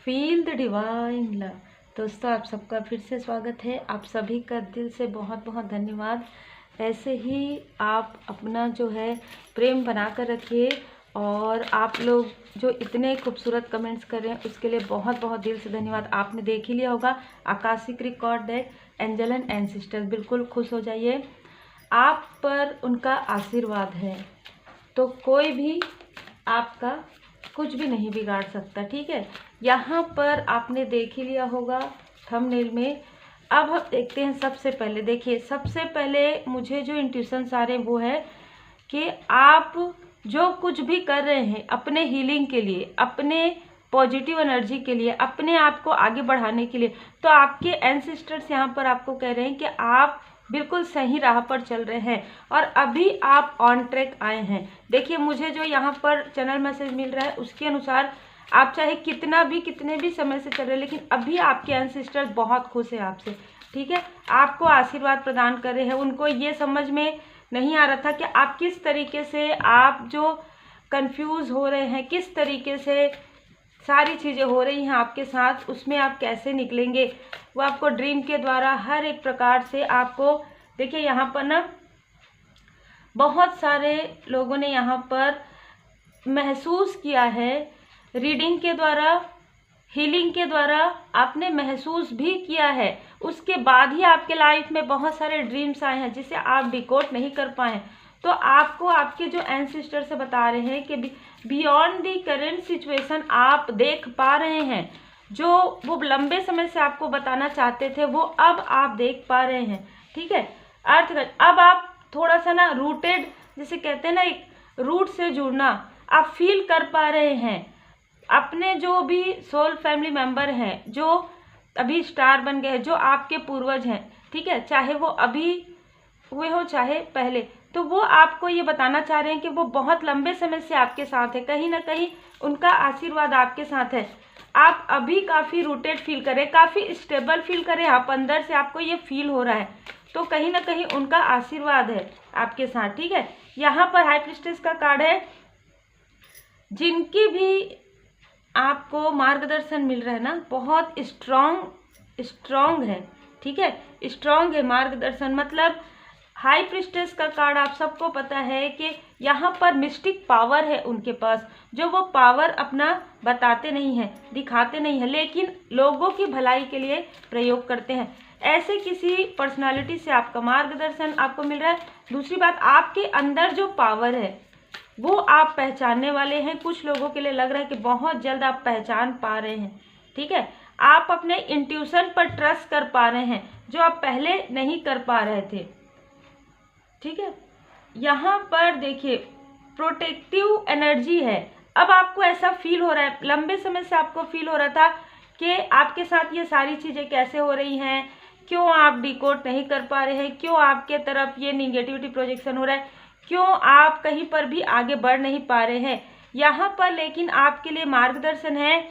Feel the divine love. दोस्तों, आप सबका फिर से स्वागत है। आप सभी का दिल से बहुत बहुत धन्यवाद। ऐसे ही आप अपना जो है प्रेम बना कर रखिए, और आप लोग जो इतने खूबसूरत कमेंट्स कर रहे हैं उसके लिए बहुत बहुत दिल से धन्यवाद। आपने देख ही लिया होगा, आकाशिक रिकॉर्ड है एंजल एंड एंसेस्टर्स। बिल्कुल खुश हो जाइए, आप पर उनका आशीर्वाद है तो कोई भी आपका कुछ भी नहीं बिगाड़ सकता। ठीक है, यहाँ पर आपने देख ही लिया होगा थंबनेल में। अब हम देखते हैं, सबसे पहले देखिए, सबसे पहले मुझे जो इंट्यूशंस आ रहे हैं वो है कि आप जो कुछ भी कर रहे हैं अपने हीलिंग के लिए, अपने पॉजिटिव एनर्जी के लिए, अपने आप को आगे बढ़ाने के लिए, तो आपके एंसेस्टर्स यहाँ पर आपको कह रहे हैं कि आप बिल्कुल सही राह पर चल रहे हैं और अभी आप ऑन ट्रैक आए हैं। देखिए, मुझे जो यहाँ पर चैनल मैसेज मिल रहा है उसके अनुसार आप चाहे कितने भी समय से चल रहे हैं, लेकिन अभी आपके एंसेस्टर्स बहुत खुश है आपसे। ठीक है, आपको आशीर्वाद प्रदान कर रहे हैं। उनको ये समझ में नहीं आ रहा था कि आप किस तरीके से, आप जो कंफ्यूज हो रहे हैं, किस तरीके से सारी चीज़ें हो रही हैं आपके साथ, उसमें आप कैसे निकलेंगे। वो आपको ड्रीम के द्वारा हर एक प्रकार से आपको, देखिए यहाँ पर ना बहुत सारे लोगों ने यहाँ पर महसूस किया है, रीडिंग के द्वारा, हीलिंग के द्वारा आपने महसूस भी किया है। उसके बाद ही आपके लाइफ में बहुत सारे ड्रीम्स आए हैं जिसे आप डिकोड नहीं कर पाए। तो आपको आपके जो एंसेस्टर से बता रहे हैं कि बियॉन्ड दी करेंट सिचुएशन आप देख पा रहे हैं। जो वो लंबे समय से आपको बताना चाहते थे वो अब आप देख पा रहे हैं। ठीक है, अर्थ अब आप थोड़ा सा ना रूटेड, जिसे कहते हैं ना, एक रूट से जुड़ना आप फील कर पा रहे हैं। अपने जो भी सोल फैमिली मेंबर हैं, जो अभी स्टार बन गए हैं, जो आपके पूर्वज हैं, ठीक है, चाहे वो अभी हुए हो चाहे पहले, तो वो आपको ये बताना चाह रहे हैं कि वो बहुत लंबे समय से आपके साथ है। कहीं ना कहीं उनका आशीर्वाद आपके साथ है। आप अभी काफ़ी रूटेड फील करें, काफ़ी स्टेबल फील करें, आप अंदर से आपको ये फील हो रहा है, तो कहीं ना कहीं उनका आशीर्वाद है आपके साथ। ठीक है, यहाँ पर हाई प्रीस्टेस का कार्ड है। जिनकी भी आपको मार्गदर्शन मिल रहा है ना, बहुत स्ट्रॉन्ग है। ठीक है, स्ट्रॉन्ग है मार्गदर्शन। मतलब हाई प्रीस्टेस का कार्ड आप सबको पता है कि यहाँ पर मिस्टिक पावर है उनके पास, जो वो पावर अपना बताते नहीं हैं, दिखाते नहीं हैं, लेकिन लोगों की भलाई के लिए प्रयोग करते हैं। ऐसे किसी पर्सनालिटी से आपका मार्गदर्शन आपको मिल रहा है। दूसरी बात, आपके अंदर जो पावर है वो आप पहचानने वाले हैं। कुछ लोगों के लिए लग रहा है कि बहुत जल्द आप पहचान पा रहे हैं। ठीक है, आप अपने इंट्यूशन पर ट्रस्ट कर पा रहे हैं जो आप पहले नहीं कर पा रहे थे। ठीक है, यहाँ पर देखिए प्रोटेक्टिव एनर्जी है। अब आपको ऐसा फील हो रहा है, लंबे समय से आपको फील हो रहा था कि आपके साथ ये सारी चीज़ें कैसे हो रही हैं, क्यों आप डिकोड नहीं कर पा रहे हैं, क्यों आपके तरफ ये निगेटिविटी प्रोजेक्शन हो रहा है, क्यों आप कहीं पर भी आगे बढ़ नहीं पा रहे हैं। यहाँ पर लेकिन आपके लिए मार्गदर्शन है।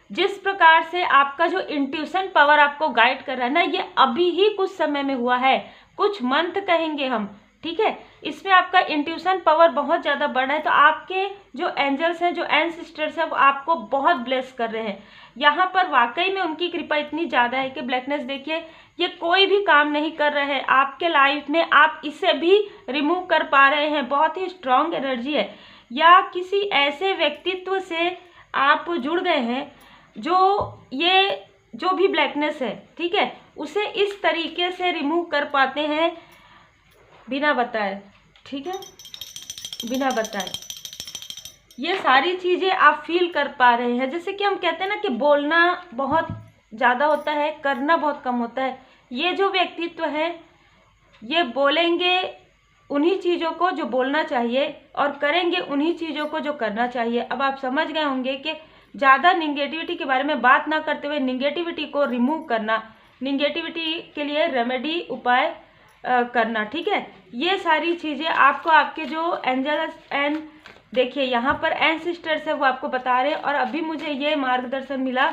जिस प्रकार से आपका जो इंट्यूशन पावर आपको गाइड कर रहा है ना, ये अभी ही कुछ समय में हुआ है, कुछ मंथ कहेंगे हम। ठीक है, इसमें आपका इंट्यूशन पावर बहुत ज़्यादा बढ़ रहा है। तो आपके जो एंजल्स हैं, जो एंसेस्टर्स हैं, वो आपको बहुत ब्लेस कर रहे हैं। यहाँ पर वाकई में उनकी कृपा इतनी ज़्यादा है कि ब्लैकनेस देखिए, ये कोई भी काम नहीं कर रहे हैं आपके लाइफ में, आप इसे भी रिमूव कर पा रहे हैं। बहुत ही स्ट्रांग एनर्जी है। या किसी ऐसे व्यक्तित्व से आप जुड़ गए हैं जो भी ब्लैकनेस है, ठीक है, उसे इस तरीके से रिमूव कर पाते हैं बिना बताए। ठीक है, बिना बताए ये सारी चीज़ें आप फील कर पा रहे हैं। जैसे कि हम कहते हैं ना कि बोलना बहुत ज़्यादा होता है, करना बहुत कम होता है। ये जो व्यक्तित्व है ये बोलेंगे उन्हीं चीज़ों को जो बोलना चाहिए और करेंगे उन्हीं चीज़ों को जो करना चाहिए। अब आप समझ गए होंगे कि ज़्यादा निगेटिविटी के बारे में बात ना करते हुए निगेटिविटी को रिमूव करना, निगेटिविटी के लिए रेमेडी उपाय करना। ठीक है, ये सारी चीज़ें आपको आपके जो एंजल्स एंड देखिए यहाँ पर एंसेस्टर्स है वो आपको बता रहे हैं। और अभी मुझे ये मार्गदर्शन मिला,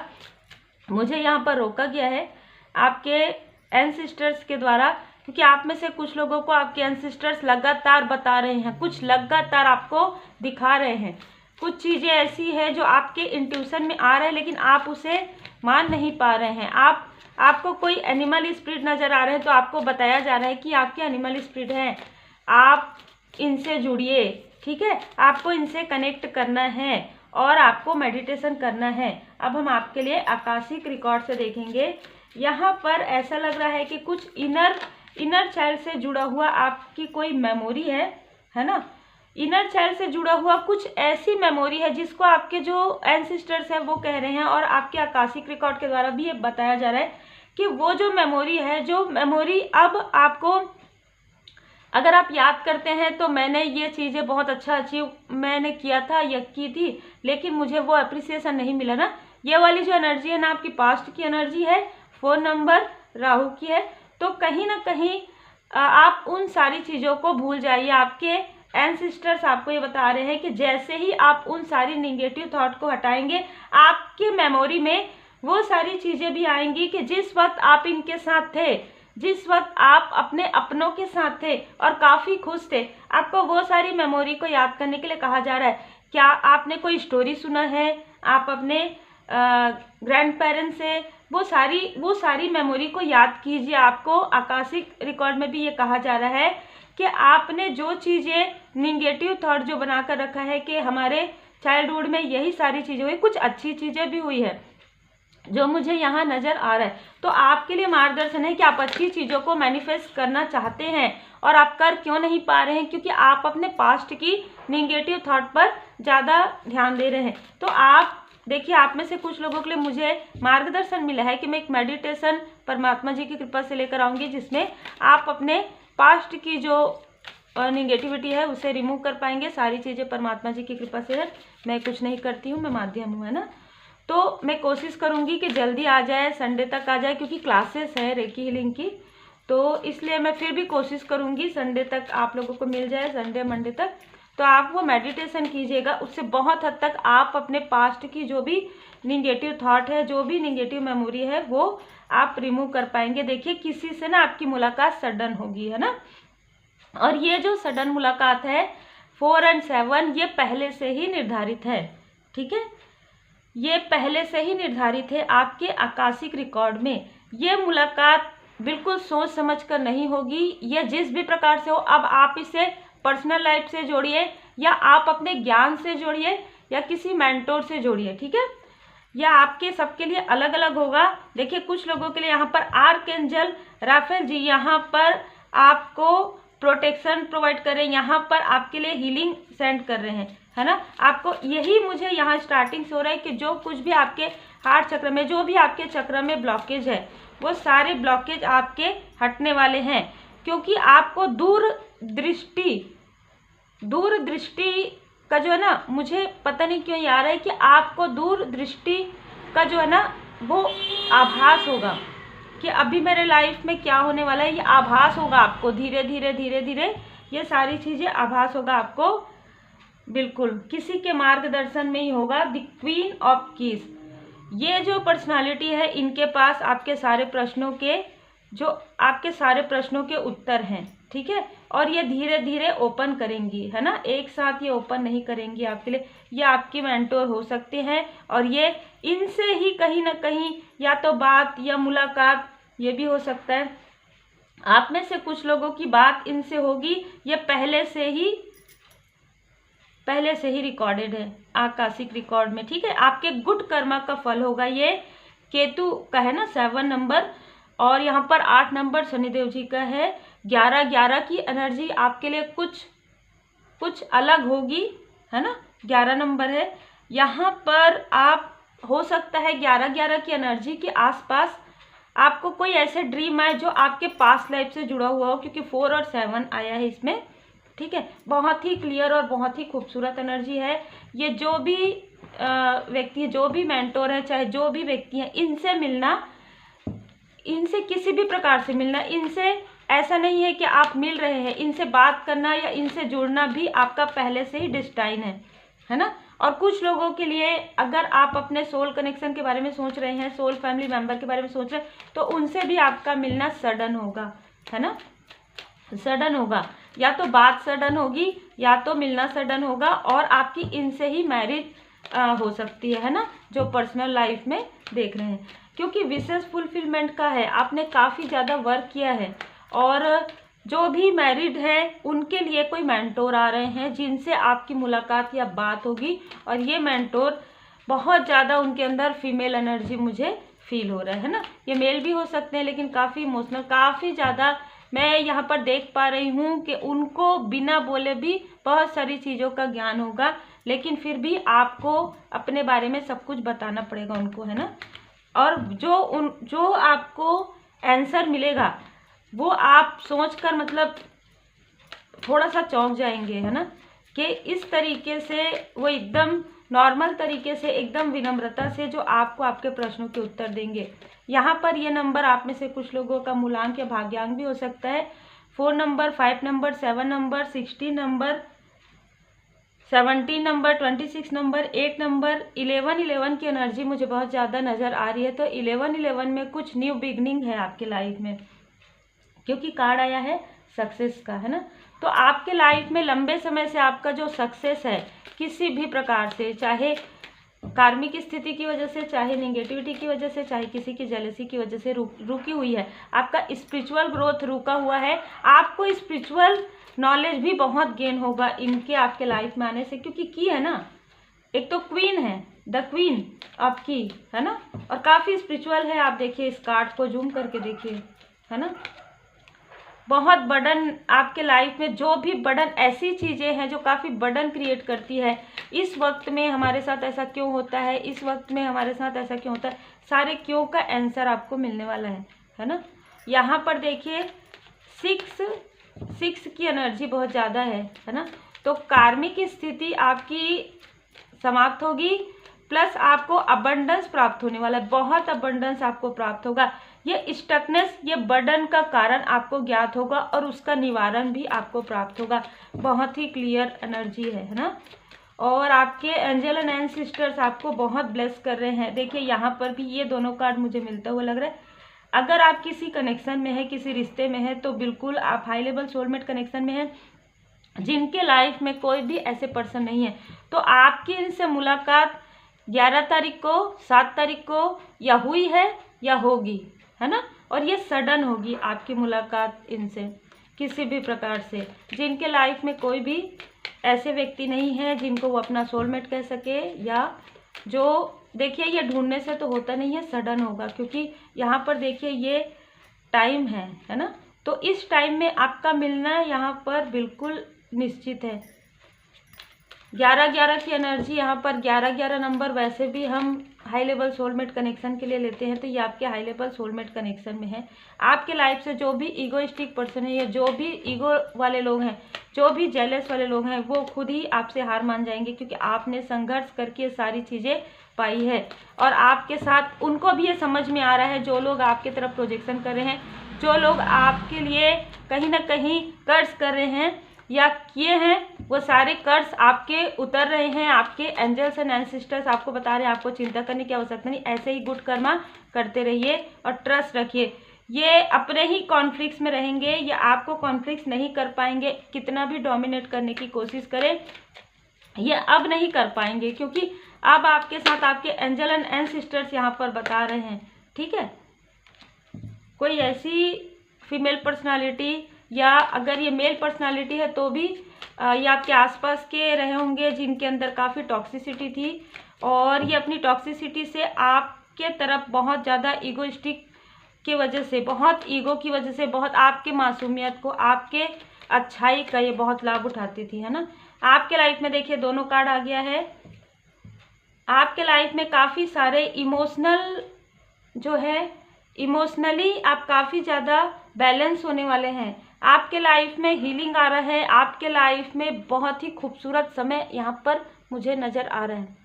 मुझे यहाँ पर रोका गया है आपके एंसेस्टर्स के द्वारा, क्योंकि आप में से कुछ लोगों को आपके एंसेस्टर्स लगातार बता रहे हैं, कुछ लगातार आपको दिखा रहे हैं। कुछ चीज़ें ऐसी है जो आपके इंट्यूशन में आ रहा है लेकिन आप उसे मान नहीं पा रहे हैं। आपको कोई एनिमल स्पिरिट नज़र आ रहे हैं तो आपको बताया जा रहा है कि आपके एनिमल स्पिरिट हैं, आप इनसे जुड़िए, ठीक है। आपको इनसे कनेक्ट करना है और आपको मेडिटेशन करना है। अब हम आपके लिए आकाशिक रिकॉर्ड से देखेंगे। यहाँ पर ऐसा लग रहा है कि कुछ इनर चाइल्ड से जुड़ा हुआ आपकी कोई मेमोरी है ना। इनर चाइल्ड से जुड़ा हुआ कुछ ऐसी मेमोरी है जिसको आपके जो एंसेस्टर्स हैं वो कह रहे हैं, और आपके आकाशिक रिकॉर्ड के द्वारा भी ये बताया जा रहा है कि वो जो मेमोरी है, जो मेमोरी अब आपको, अगर आप याद करते हैं तो मैंने ये चीज़ें बहुत अच्छा अचीव मैंने किया था या की थी, लेकिन मुझे वो अप्रिसिएशन नहीं मिला ना। ये वाली जो एनर्जी है ना, आपकी पास्ट की एनर्जी है, 4 नंबर राहु की है। तो कहीं ना कहीं आप उन सारी चीज़ों को भूल जाइए। आपके एंसेस्टर्स आपको ये बता रहे हैं कि जैसे ही आप उन सारी निगेटिव थॉट को हटाएंगे, आपके मेमोरी में वो सारी चीज़ें भी आएंगी कि जिस वक्त आप इनके साथ थे, जिस वक्त आप अपने अपनों के साथ थे और काफ़ी खुश थे, आपको वो सारी मेमोरी को याद करने के लिए कहा जा रहा है। क्या आपने कोई स्टोरी सुना है, आप अपने ग्रैंड पेरेंट्स से वो सारी मेमोरी को याद कीजिए। आपको आकाशिक रिकॉर्ड में भी ये कहा जा रहा है कि आपने जो चीज़ें निगेटिव थॉट जो बनाकर रखा है कि हमारे चाइल्डहुड में यही सारी चीज़ें हुई, कुछ अच्छी चीज़ें भी हुई है जो मुझे यहाँ नज़र आ रहा है। तो आपके लिए मार्गदर्शन है कि आप अच्छी चीज़ों को मैनिफेस्ट करना चाहते हैं और आप कर क्यों नहीं पा रहे हैं, क्योंकि आप अपने पास्ट की निगेटिव थॉट पर ज़्यादा ध्यान दे रहे हैं। तो आप देखिए, आप में से कुछ लोगों के लिए मुझे मार्गदर्शन मिला है कि मैं एक मेडिटेशन परमात्मा जी की कृपा से लेकर आऊँगी, जिसमें आप अपने पास्ट की जो निगेटिविटी है उसे रिमूव कर पाएंगे। सारी चीज़ें परमात्मा जी की कृपा से है, मैं कुछ नहीं करती हूँ, मैं माध्यम हूँ, है ना। तो मैं कोशिश करूँगी कि जल्दी आ जाए, संडे तक आ जाए, क्योंकि क्लासेस है रेकी हीलिंग की, तो इसलिए मैं फिर भी कोशिश करूँगी संडे तक आप लोगों को मिल जाए, संडे मंडे तक। तो आप वो मेडिटेशन कीजिएगा, उससे बहुत हद तक आप अपने पास्ट की जो भी निगेटिव थॉट है, जो भी निगेटिव मेमोरी है, वो आप रिमूव कर पाएंगे। देखिए, किसी से ना आपकी मुलाकात सडन होगी, है ना। और ये जो सडन मुलाकात है 4 और 7, ये पहले से ही निर्धारित है, ठीक है। ये पहले से ही निर्धारित है आपके आकाशिक रिकॉर्ड में। ये मुलाकात बिल्कुल सोच समझ कर नहीं होगी, ये जिस भी प्रकार से हो। अब आप इसे पर्सनल लाइफ से जोड़िए, या आप अपने ज्ञान से जोड़िए, या किसी मेंटोर से जोड़िए, ठीक है। यह आपके सबके लिए अलग अलग होगा। देखिए, कुछ लोगों के लिए यहाँ पर आर्कएंजल राफेल जी यहाँ पर आपको प्रोटेक्शन प्रोवाइड कर रहे हैं, यहाँ पर आपके लिए हीलिंग सेंड कर रहे हैं, है ना। आपको यही मुझे यहाँ स्टार्टिंग से हो रहा है कि जो कुछ भी आपके हार्ट चक्र में, जो भी आपके चक्र में ब्लॉकेज है, वो सारे ब्लॉकेज आपके हटने वाले हैं, क्योंकि आपको दूरदृष्टि का जो है ना, मुझे पता नहीं क्यों याद है कि आपको दूरदृष्टि का जो है ना वो आभास होगा कि अभी मेरे लाइफ में क्या होने वाला है। ये आभास होगा आपको, धीरे धीरे ये सारी चीज़ें आभास होगा आपको, बिल्कुल किसी के मार्गदर्शन में ही होगा। द क्वीन ऑफ कीज, ये जो पर्सनालिटी है, इनके पास आपके सारे प्रश्नों के उत्तर हैं, ठीक है। और ये धीरे धीरे ओपन करेंगी, है ना, एक साथ ये ओपन नहीं करेंगी आपके लिए। ये आपकी मेंटोर हो सकते हैं, और ये इनसे ही कहीं ना कहीं या तो बात या मुलाकात, ये भी हो सकता है। आप में से कुछ लोगों की बात इनसे होगी, ये पहले से ही रिकॉर्डेड है आकाशिक रिकॉर्ड में, ठीक है। आपके गुड कर्मा का फल होगा। ये केतु का है ना 7 नंबर, और यहाँ पर 8 नंबर शनिदेव जी का है। 11 की एनर्जी आपके लिए कुछ अलग होगी, है ना। 11 नंबर है यहाँ पर। आप हो सकता है 11 की एनर्जी के आसपास आपको कोई ऐसे ड्रीम आए जो आपके पास्ट लाइफ से जुड़ा हुआ हो, क्योंकि 4 और 7 आया है इसमें, ठीक है। बहुत ही क्लियर और बहुत ही खूबसूरत एनर्जी है। ये जो भी व्यक्ति है, जो भी मेंटोर है, चाहे जो भी व्यक्ति है, इनसे मिलना, इनसे किसी भी प्रकार से मिलना, इनसे ऐसा नहीं है कि आप मिल रहे हैं, इनसे बात करना या इनसे जुड़ना भी आपका पहले से ही डिस्टाइन है ना। और कुछ लोगों के लिए, अगर आप अपने सोल कनेक्शन के बारे में सोच रहे हैं, सोल फैमिली मेंबर के बारे में सोच रहे हैं, तो उनसे भी आपका मिलना सडन होगा, है ना, सडन होगा। या तो बात सडन होगी, या तो मिलना सडन होगा और आपकी इनसे ही मैरिज हो सकती है ना, जो पर्सनल लाइफ में देख रहे हैं, क्योंकि विशेष फुलफिलमेंट का है। आपने काफ़ी ज़्यादा वर्क किया है और जो भी मैरिड है उनके लिए कोई मेंटोर आ रहे हैं जिनसे आपकी मुलाकात या बात होगी, और ये मेंटोर बहुत ज़्यादा उनके अंदर फीमेल एनर्जी मुझे फील हो रहा है ना। ये मेल भी हो सकते हैं लेकिन काफ़ी इमोशनल, काफ़ी ज़्यादा मैं यहाँ पर देख पा रही हूँ कि उनको बिना बोले भी बहुत सारी चीज़ों का ज्ञान होगा, लेकिन फिर भी आपको अपने बारे में सब कुछ बताना पड़ेगा उनको, है ना। और जो आपको आंसर मिलेगा वो आप सोचकर मतलब थोड़ा सा चौंक जाएंगे, है ना, कि इस तरीके से वो एकदम नॉर्मल तरीके से, एकदम विनम्रता से जो आपको आपके प्रश्नों के उत्तर देंगे। यहाँ पर ये नंबर आप में से कुछ लोगों का मूलांक या भाग्यांक भी हो सकता है। 4 number, 5 number, 7 number, 16 number, 17 number, 26 number, 8 number, 11 की एनर्जी मुझे बहुत ज़्यादा नज़र आ रही है। तो 11 में कुछ न्यू बिगनिंग है आपके लाइफ में, क्योंकि कार्ड आया है सक्सेस का, है ना। तो आपके लाइफ में लंबे समय से आपका जो सक्सेस है किसी भी प्रकार से, चाहे कार्मिक स्थिति की वजह से, चाहे नेगेटिविटी की वजह से, चाहे किसी की जेलसी की वजह से रुकी हुई है। आपका स्पिरिचुअल ग्रोथ रुका हुआ है। आपको स्पिरिचुअल नॉलेज भी बहुत गेन होगा इनके आपके लाइफ में आने से, क्योंकि की है ना, एक तो क्वीन है, द क्वीन आपकी, है ना, और काफ़ी स्पिरिचुअल है। आप देखिए इस कार्ड को जूम करके देखिए, है ना। बहुत बर्डन आपके लाइफ में, जो भी बर्डन, ऐसी चीज़ें हैं जो काफ़ी बर्डन क्रिएट करती है। इस वक्त में हमारे साथ ऐसा क्यों होता है, इस वक्त में हमारे साथ ऐसा क्यों होता है, सारे क्यों का आंसर आपको मिलने वाला है ना। यहाँ पर देखिए 6 की एनर्जी बहुत ज़्यादा है ना। तो कार्मिक स्थिति आपकी समाप्त होगी, प्लस आपको अबंडेंस प्राप्त होने वाला है, बहुत अबंडेंस आपको प्राप्त होगा। ये स्टकनेस, ये बर्डन का कारण आपको ज्ञात होगा और उसका निवारण भी आपको प्राप्त होगा। बहुत ही क्लियर एनर्जी है ना। और आपके एंजल एंड एंसेस्टर्स आपको बहुत ब्लेस कर रहे हैं। देखिए यहाँ पर भी ये दोनों कार्ड मुझे मिलता हुआ लग रहा है। अगर आप किसी कनेक्शन में है, किसी रिश्ते में है, तो बिल्कुल आप हाई लेवल सोलमेट कनेक्शन में हैं। जिनके लाइफ में कोई भी ऐसे पर्सन नहीं है, तो आपकी इनसे मुलाकात 11 तारीख को, 7 तारीख को या हुई है या होगी, है ना। और ये सडन होगी आपकी मुलाकात इनसे किसी भी प्रकार से। जिनके लाइफ में कोई भी ऐसे व्यक्ति नहीं है जिनको वो अपना सोलमेट कह सके, या जो देखिए ये ढूंढने से तो होता नहीं है, सडन होगा, क्योंकि यहाँ पर देखिए ये टाइम है ना। तो इस टाइम में आपका मिलना यहाँ पर बिल्कुल निश्चित है। 11 की एनर्जी यहाँ पर 11 नंबर वैसे भी हम हाई लेवल सोलमेट कनेक्शन के लिए लेते हैं, तो ये आपके हाई लेवल सोलमेट कनेक्शन में है। आपके लाइफ से जो भी ईगोइस्टिक पर्सन है, या जो भी ईगो वाले लोग हैं, जो भी जेलस वाले लोग हैं, वो खुद ही आपसे हार मान जाएंगे, क्योंकि आपने संघर्ष करके ये सारी चीज़ें पाई है। और आपके साथ उनको भी ये समझ में आ रहा है, जो लोग आपकी तरफ प्रोजेक्शन कर रहे हैं, जो लोग आपके लिए कहीं ना कहीं कर्ज कर रहे हैं या किए हैं, वो सारे कर्ज आपके उतर रहे हैं। आपके एंजल्स एंड एंसेस्टर्स आपको बता रहे हैं आपको चिंता करने की आवश्यकता नहीं, ऐसे ही गुड कर्मा करते रहिए और ट्रस्ट रखिए। ये अपने ही कॉन्फ्लिक्ट्स में रहेंगे, या आपको कॉन्फ्लिक्ट्स नहीं कर पाएंगे, कितना भी डोमिनेट करने की कोशिश करें, ये अब नहीं कर पाएंगे, क्योंकि अब आपके साथ आपके एंजल एंड एंसेस्टर्स यहाँ पर बता रहे हैं, ठीक है। कोई ऐसी फीमेल पर्सनालिटी, या अगर ये मेल पर्सनालिटी है तो भी ये आपके आसपास के रहे होंगे जिनके अंदर काफ़ी टॉक्सिसिटी थी, और ये अपनी टॉक्सिसिटी से आपके तरफ बहुत ज़्यादा ईगोइस्टिक की वजह से, बहुत ईगो की वजह से, बहुत आपके मासूमियत को, आपके अच्छाई का ये बहुत लाभ उठाती थी, है ना। आपके लाइफ में देखिए दोनों कार्ड आ गया है। आपके लाइफ में काफ़ी सारे इमोशनल जो है, इमोशनली आप काफ़ी ज़्यादा बैलेंस होने वाले हैं। आपके लाइफ में हीलिंग आ रहा है। आपके लाइफ में बहुत ही खूबसूरत समय यहाँ पर मुझे नज़र आ रहा है।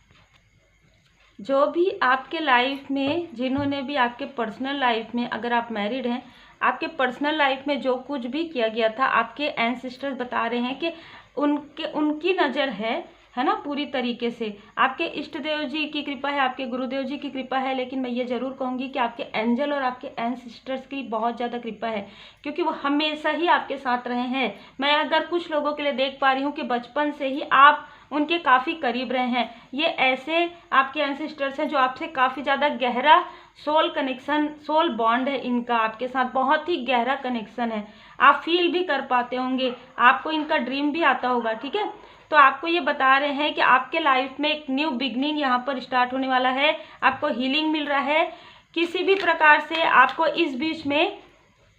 जो भी आपके लाइफ में, जिन्होंने भी आपके पर्सनल लाइफ में, अगर आप मैरिड हैं, आपके पर्सनल लाइफ में जो कुछ भी किया गया था, आपके एंसेस्टर्स बता रहे हैं कि उनकी नज़र है है ना, पूरी तरीके से। आपके इष्ट देव जी की कृपा है, आपके गुरुदेव जी की कृपा है, लेकिन मैं ये जरूर कहूँगी कि आपके एंजल और आपके एंसेस्टर्स की बहुत ज़्यादा कृपा है, क्योंकि वो हमेशा ही आपके साथ रहे हैं। मैं अगर कुछ लोगों के लिए देख पा रही हूँ कि बचपन से ही आप उनके काफ़ी करीब रहे हैं। ये ऐसे आपके एंसेस्टर्स हैं जो आपसे काफ़ी ज़्यादा गहरा सोल कनेक्शन, सोल बॉन्ड है इनका, आपके साथ बहुत ही गहरा कनेक्शन है। आप फील भी कर पाते होंगे, आपको इनका ड्रीम भी आता होगा, ठीक है। तो आपको ये बता रहे हैं कि आपके लाइफ में एक न्यू बिगनिंग यहाँ पर स्टार्ट होने वाला है, आपको हीलिंग मिल रहा है। किसी भी प्रकार से आपको इस बीच में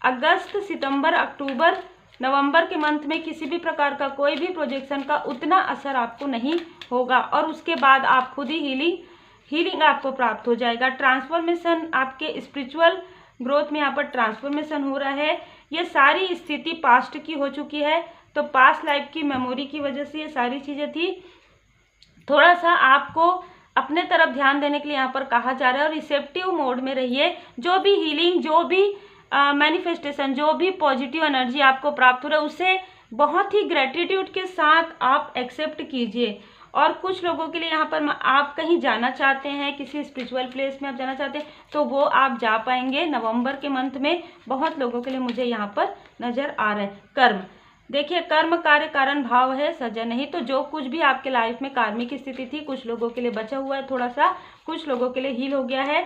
अगस्त, सितंबर, अक्टूबर, नवंबर के मंथ में किसी भी प्रकार का कोई भी प्रोजेक्शन का उतना असर आपको नहीं होगा, और उसके बाद आप खुद ही हीलिंग आपको प्राप्त हो जाएगा। ट्रांसफॉर्मेशन, आपके स्पिरिचुअल ग्रोथ में यहाँ पर ट्रांसफॉर्मेशन हो रहा है। ये सारी स्थिति पास्ट की हो चुकी है, तो पास्ट लाइफ की मेमोरी की वजह से ये सारी चीज़ें थी। थोड़ा सा आपको अपने तरफ ध्यान देने के लिए यहाँ पर कहा जा रहा है, और रिसेप्टिव मोड में रहिए। जो भी हीलिंग, जो भी मैनिफेस्टेशन, जो भी पॉजिटिव एनर्जी आपको प्राप्त हो रहा है, उसे बहुत ही ग्रेटिट्यूड के साथ आप एक्सेप्ट कीजिए। और कुछ लोगों के लिए यहाँ पर आप कहीं जाना चाहते हैं, किसी स्पिरिचुअल प्लेस में आप जाना चाहते हैं, तो वो आप जा पाएंगे नवंबर के मंथ में। बहुत लोगों के लिए मुझे यहाँ पर नज़र आ रहा है। कर्म, देखिए, कर्म कार्य कारण भाव है, सजा नहीं। तो जो कुछ भी आपके लाइफ में कार्मिक स्थिति थी, कुछ लोगों के लिए बचा हुआ है थोड़ा सा, कुछ लोगों के लिए हील हो गया है।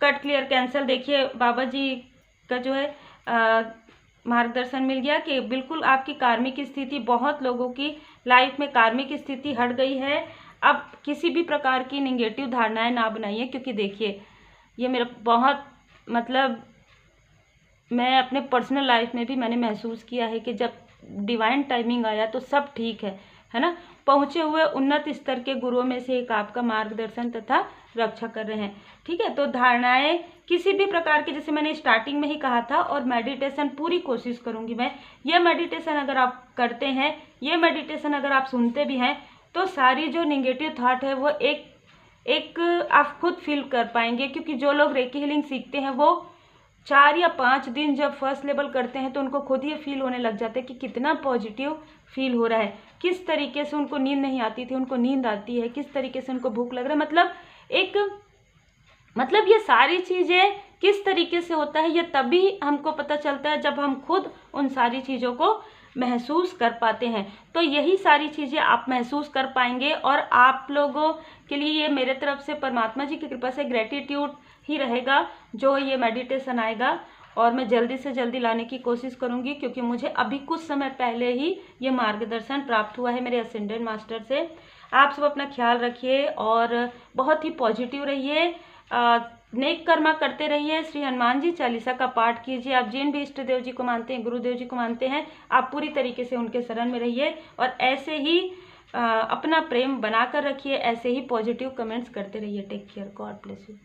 Cut, clear, cancel. देखिए, बाबा जी का जो है मार्गदर्शन मिल गया कि बिल्कुल आपकी कार्मिक स्थिति, बहुत लोगों की लाइफ में कार्मिक स्थिति हट गई है। अब किसी भी प्रकार की नेगेटिव धारणाएं ना बनाइए, क्योंकि देखिए, ये मेरा बहुत मतलब मैं अपने पर्सनल लाइफ में भी मैंने महसूस किया है कि जब डिवाइन टाइमिंग आया तो सब ठीक है ना। पहुँचे हुए उन्नत स्तर के गुरुओं में से एक आपका मार्गदर्शन तथा रक्षा कर रहे हैं, ठीक है। तो धारणाएं किसी भी प्रकार की, जैसे मैंने स्टार्टिंग में ही कहा था, और मेडिटेशन पूरी कोशिश करूंगी मैं। ये मेडिटेशन अगर आप करते हैं, ये मेडिटेशन अगर आप सुनते भी हैं, तो सारी जो नेगेटिव थॉट है वो एक आप खुद फील कर पाएंगे। क्योंकि जो लोग रेकी हीलिंग सीखते हैं वो 4 या 5 दिन जब फर्स्ट लेवल करते हैं तो उनको खुद ही फील होने लग जाता है कि कितना पॉजिटिव फील हो रहा है, किस तरीके से उनको नींद नहीं आती थी, उनको नींद आती है, किस तरीके से उनको भूख लग रहा है। मतलब ये सारी चीज़ें किस तरीके से होता है, ये तभी हमको पता चलता है जब हम खुद उन सारी चीज़ों को महसूस कर पाते हैं। तो यही सारी चीज़ें आप महसूस कर पाएंगे, और आप लोगों के लिए ये मेरे तरफ से परमात्मा जी की कृपा से ग्रेटिट्यूड ही रहेगा जो ये मेडिटेशन आएगा। और मैं जल्दी से जल्दी लाने की कोशिश करूंगी, क्योंकि मुझे अभी कुछ समय पहले ही ये मार्गदर्शन प्राप्त हुआ है मेरे असेंडेंट मास्टर से। आप सब अपना ख्याल रखिए और बहुत ही पॉजिटिव रहिए, नेक कर्मा करते रहिए। श्री हनुमान जी चालीसा का पाठ कीजिए। आप जिन भी इष्ट देव जी को मानते हैं, गुरुदेव जी को मानते हैं, आप पूरी तरीके से उनके शरण में रहिए, और ऐसे ही अपना प्रेम बनाकर रखिए, ऐसे ही पॉजिटिव कमेंट्स करते रहिए। Take care, God bless you.